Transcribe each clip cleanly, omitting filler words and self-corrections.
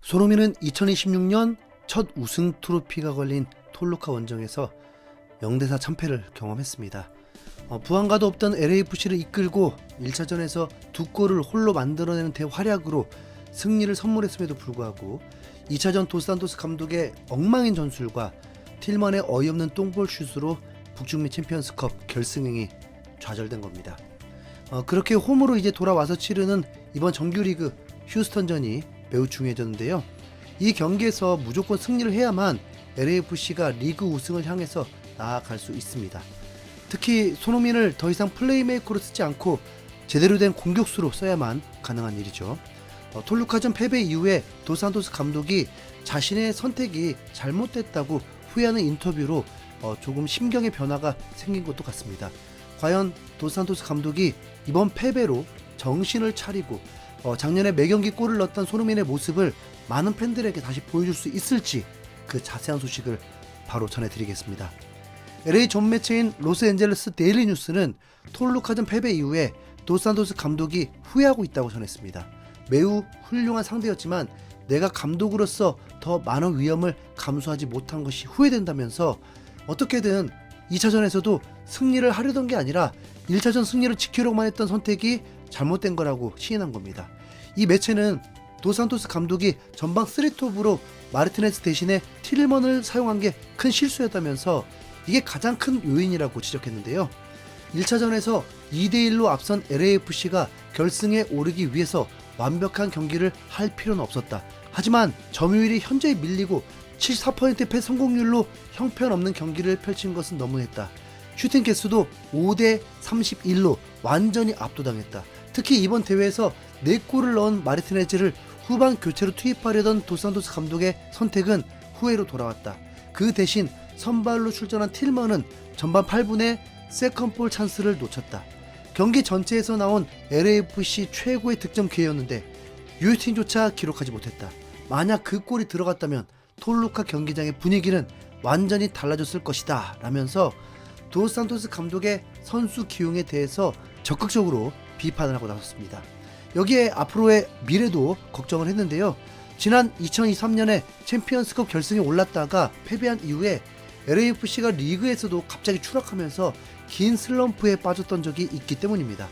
손흥민은 2026년 첫 우승 트로피가 걸린 톨루카 원정에서 0대4 참패를 경험했습니다. 부안가도 없던 LAFC를 이끌고 1차전에서 두 골을 홀로 만들어내는 대활약으로 승리를 선물했음에도 불구하고 2차전 도스산토스 감독의 엉망인 전술과 틸먼의 어이없는 똥볼 슛으로 북중미 챔피언스컵 결승행이 좌절된 겁니다. 그렇게 홈으로 이제 돌아와서 치르는 이번 정규리그 휴스턴전이 매우 중요해졌는데요. 이 경기에서 무조건 승리를 해야만 LAFC가 리그 우승을 향해서 나아갈 수 있습니다. 특히 손흥민을 더 이상 플레이메이커로 쓰지 않고 제대로 된 공격수로 써야만 가능한 일이죠. 톨루카전 패배 이후에 도산토스 감독이 자신의 선택이 잘못됐다고 후회하는 인터뷰로 조금 심경의 변화가 생긴 것도 같습니다. 과연 도산토스 감독이 이번 패배로 정신을 차리고 작년에 매경기 골을 넣었던 손흥민의 모습을 많은 팬들에게 다시 보여줄 수 있을지 그 자세한 소식을 바로 전해드리겠습니다. LA 전 매체인 로스앤젤레스 데일리 뉴스는 톨루카전 패배 이후에 도산토스 감독이 후회하고 있다고 전했습니다. 매우 훌륭한 상대였지만 내가 감독으로서 더 많은 위험을 감수하지 못한 것이 후회된다면서 어떻게든 2차전에서도 승리를 하려던 게 아니라 1차전 승리를 지키려고만 했던 선택이 잘못된 거라고 시인한 겁니다. 이 매체는 도산토스 감독이 전방 3톱으로 마르티네즈 대신에 틸먼을 사용한 게 큰 실수였다면서 이게 가장 큰 요인이라고 지적했는데요. 1차전에서 2대1로 앞선 LAFC가 결승에 오르기 위해서 완벽한 경기를 할 필요는 없었다. 하지만 점유율이 현저히 밀리고 74% 패 성공률로 형편없는 경기를 펼친 것은 너무했다. 슈팅 개수도 5대 31로 완전히 압도당했다. 특히 이번 대회에서 4골을 넣은 마르티네즈를 후반 교체로 투입하려던 도산토스 감독의 선택은 후회로 돌아왔다. 그 대신 선발로 출전한 틸먼은 전반 8분에 세컨볼 찬스를 놓쳤다. 경기 전체에서 나온 LAFC 최고의 득점 기회였는데 유효팅조차 기록하지 못했다. 만약 그 골이 들어갔다면 톨루카 경기장의 분위기는 완전히 달라졌을 것이다 라면서 도산토스 감독의 선수 기용에 대해서 적극적으로 비판을 하고 나섰습니다. 여기에 앞으로의 미래도 걱정을 했는데요. 지난 2023년에 챔피언스컵 결승에 올랐다가 패배한 이후에 LAFC가 리그에서도 갑자기 추락하면서 긴 슬럼프에 빠졌던 적이 있기 때문입니다.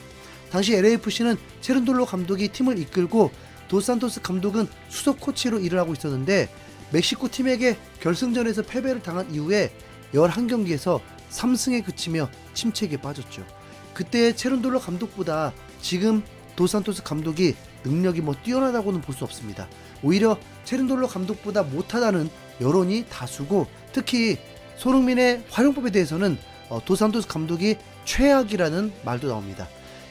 당시 LAFC는 체른돌로 감독이 팀을 이끌고 도산토스 감독은 수석 코치로 일을 하고 있었는데 멕시코 팀에게 결승전에서 패배를 당한 이후에 11경기에서 3승에 그치며 침체기에 빠졌죠. 그때의 체른돌로 감독보다 지금 도산토스 감독이 능력이 뛰어나다고는 볼 수 없습니다. 오히려 체른돌로 감독보다 못하다는 여론이 다수고 특히 손흥민의 활용법에 대해서는 도산토스 감독이 최악이라는 말도 나옵니다.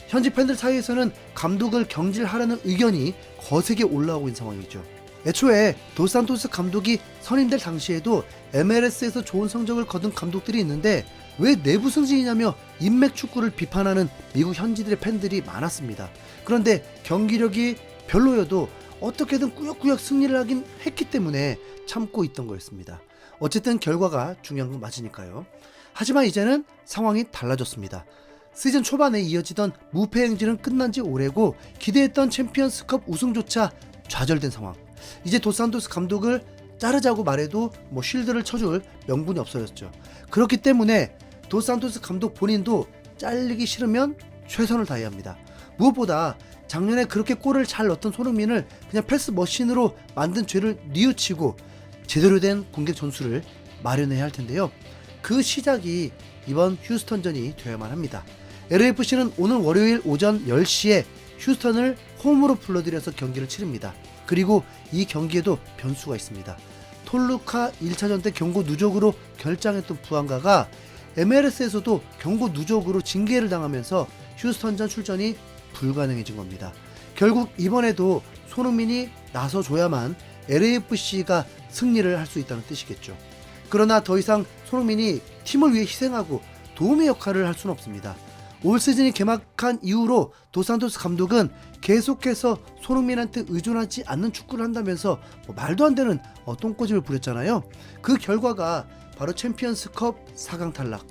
현지 팬들 사이에서는 감독을 경질하라는 의견이 거세게 올라오고 있는 상황이죠. 애초에 도산토스 감독이 선임될 당시에도 MLS에서 좋은 성적을 거둔 감독들이 있는데 왜 내부 승진이냐며 인맥 축구를 비판하는 미국 현지들의 팬들이 많았습니다. 그런데 경기력이 별로여도 어떻게든 꾸역꾸역 승리를 하긴 했기 때문에 참고 있던 거였습니다. 어쨌든 결과가 중요한 건 맞으니까요. 하지만 이제는 상황이 달라졌습니다. 시즌 초반에 이어지던 무패 행진은 끝난 지 오래고 기대했던 챔피언스컵 우승조차 좌절된 상황. 이제 도산토스 감독을 자르자고 말해도 쉴드를 쳐줄 명분이 없어졌죠. 그렇기 때문에 도산토스 감독 본인도 잘리기 싫으면 최선을 다해야 합니다. 무엇보다 작년에 그렇게 골을 잘 넣었던 손흥민을 그냥 패스 머신으로 만든 죄를 뉘우치고 제대로 된 공격 전술을 마련해야 할 텐데요. 그 시작이 이번 휴스턴전이 되어야만 합니다. LAFC는 오늘 월요일 오전 10시에 휴스턴을 홈으로 불러들여서 경기를 치릅니다. 그리고 이 경기에도 변수가 있습니다. 톨루카 1차전 때 경고 누적으로 결장했던 부안가가 MLS에서도 경고 누적으로 징계를 당하면서 휴스턴전 출전이 불가능해진 겁니다. 결국 이번에도 손흥민이 나서줘야만 LAFC가 승리를 할 수 있다는 뜻이겠죠. 그러나 더 이상 손흥민이 팀을 위해 희생하고 도움의 역할을 할 수는 없습니다. 올 시즌이 개막한 이후로 도산토스 감독은 계속해서 손흥민한테 의존하지 않는 축구를 한다면서 말도 안 되는 똥꼬집을 부렸잖아요. 그 결과가 바로 챔피언스컵 4강 탈락,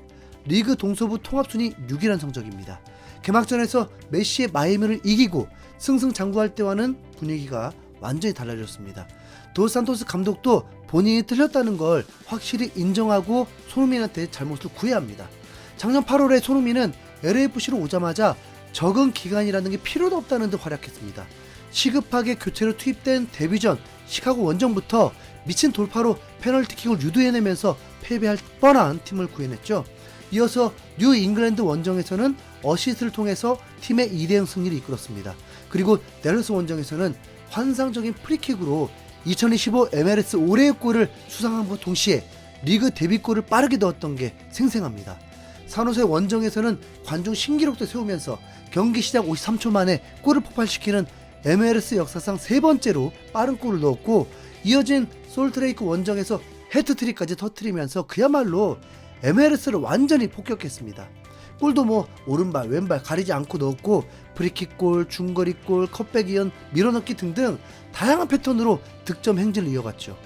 리그 동서부 통합순위 6위란 성적입니다. 개막전에서 메시의 마이애미를 이기고 승승장구할 때와는 분위기가 완전히 달라졌습니다. 도스산토스 감독도 본인이 틀렸다는 걸 확실히 인정하고 손흥민한테 잘못을 구해야 합니다. 작년 8월에 손흥민은 LAFC로 오자마자 적응 기간이라는 게 필요도 없다는 듯 활약했습니다. 시급하게 교체로 투입된 데뷔전 시카고 원정부터 미친 돌파로 페널티킥을 유도해내면서 패배할 뻔한 팀을 구해냈죠. 이어서 뉴 잉글랜드 원정에서는 어시스트를 통해서 팀의 2대0 승리를 이끌었습니다. 그리고 댈러스 원정에서는 환상적인 프리킥으로 2025 MLS 올해의 골을 수상함과 동시에 리그 데뷔골을 빠르게 넣었던 게 생생합니다. 산호세 원정에서는 관중 신기록도 세우면서 경기 시작 53초 만에 골을 폭발시키는 MLS 역사상 세 번째로 빠른 골을 넣었고, 이어진 솔트레이크 원정에서 해트트릭까지 터뜨리면서 그야말로 MLS를 완전히 폭격했습니다. 골도 뭐 오른발 왼발 가리지 않고 넣었고, 프리킥골, 중거리골, 컵백 이연, 밀어넣기 등등 다양한 패턴으로 득점 행진을 이어갔죠.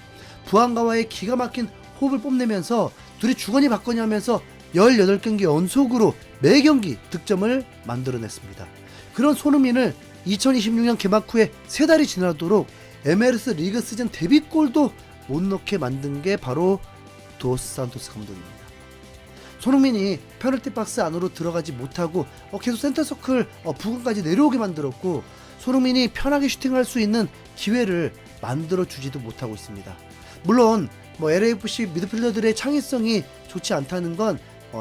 부안가와의 기가 막힌 호흡을 뽐내면서 둘이 주거니 받거니 하면서 18경기 연속으로 매경기 득점을 만들어냈습니다. 그런 손흥민을 2026년 개막 후에 3달이 지나도록 MLS 리그 시즌 데뷔골도 못 넣게 만든 게 바로 도스산토스 감독입니다. 손흥민이 페널티 박스 안으로 들어가지 못하고 계속 센터서클 부근까지 내려오게 만들었고, 손흥민이 편하게 슈팅할 수 있는 기회를 만들어주지도 못하고 있습니다. 물론 LAFC 미드필더들의 창의성이 좋지 않다는 건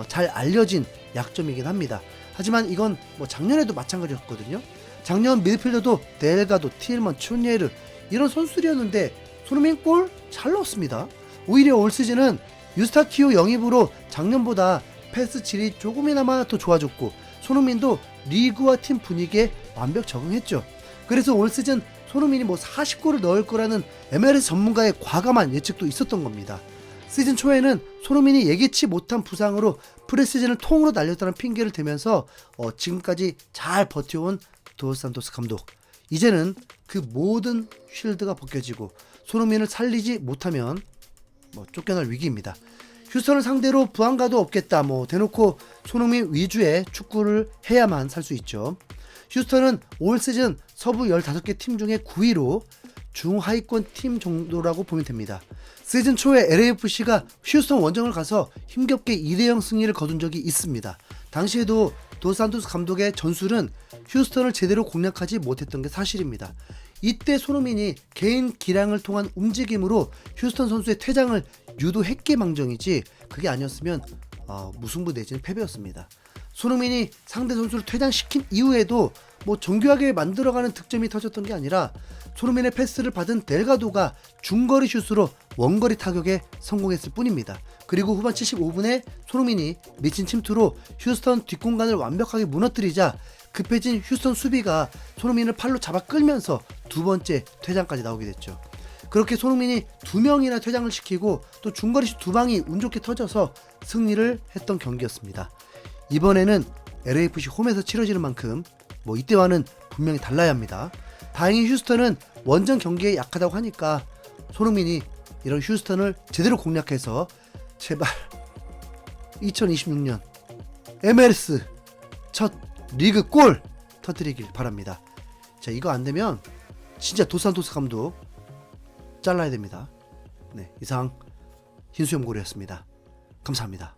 잘 알려진 약점이긴 합니다. 하지만 이건 작년에도 마찬가지였거든요. 작년 미드필더도 델가도, 티엘먼, 촌예르 이런 선수들이었는데 손흥민 골 잘 넣었습니다. 오히려 올 시즌은 유스타키오 영입으로 작년보다 패스 질이 조금이나마 더 좋아졌고, 손흥민도 리그와 팀 분위기에 완벽 적응했죠. 그래서 올 시즌 손흥민이 40골을 넣을 거라는 MLS 전문가의 과감한 예측도 있었던 겁니다. 시즌 초에는 손흥민이 예기치 못한 부상으로 프리시즌을 통으로 날렸다는 핑계를 대면서 지금까지 잘 버텨온 도스산토스 감독, 이제는 그 모든 쉴드가 벗겨지고 손흥민을 살리지 못하면 쫓겨날 위기입니다. 휴스턴을 상대로 부안가도 없겠다 대놓고 손흥민 위주의 축구를 해야만 살 수 있죠. 휴스턴은 올 시즌 서부 15개 팀 중에 9위로 중하위권 팀 정도라고 보면 됩니다. 시즌 초에 LAFC가 휴스턴 원정을 가서 힘겹게 2대0 승리를 거둔 적이 있습니다. 당시에도 도스산토스 감독의 전술은 휴스턴을 제대로 공략하지 못했던 게 사실입니다. 이때 손흥민이 개인 기량을 통한 움직임으로 휴스턴 선수의 퇴장을 유도했기망정이지, 그게 아니었으면 무승부 내지는 패배였습니다. 손흥민이 상대 선수를 퇴장시킨 이후에도 정교하게 만들어가는 득점이 터졌던 게 아니라 손흥민의 패스를 받은 델가도가 중거리 슛으로 원거리 타격에 성공했을 뿐입니다. 그리고 후반 75분에 손흥민이 미친 침투로 휴스턴 뒷공간을 완벽하게 무너뜨리자 급해진 휴스턴 수비가 손흥민을 팔로 잡아 끌면서 두 번째 퇴장까지 나오게 됐죠. 그렇게 손흥민이 2명이나 퇴장을 시키고 또 중거리 슛 2방이 운 좋게 터져서 승리를 했던 경기였습니다. 이번에는 LAFC 홈에서 치러지는 만큼 이때와는 분명히 달라야 합니다. 다행히 휴스턴은 원정 경기에 약하다고 하니까 손흥민이 이런 휴스턴을 제대로 공략해서 제발 2026년 MLS 첫 리그 골 터뜨리길 바랍니다. 자, 이거 안되면 진짜 도스산토스 감독 잘라야 됩니다. 네, 이상 흰수염고래였습니다. 감사합니다.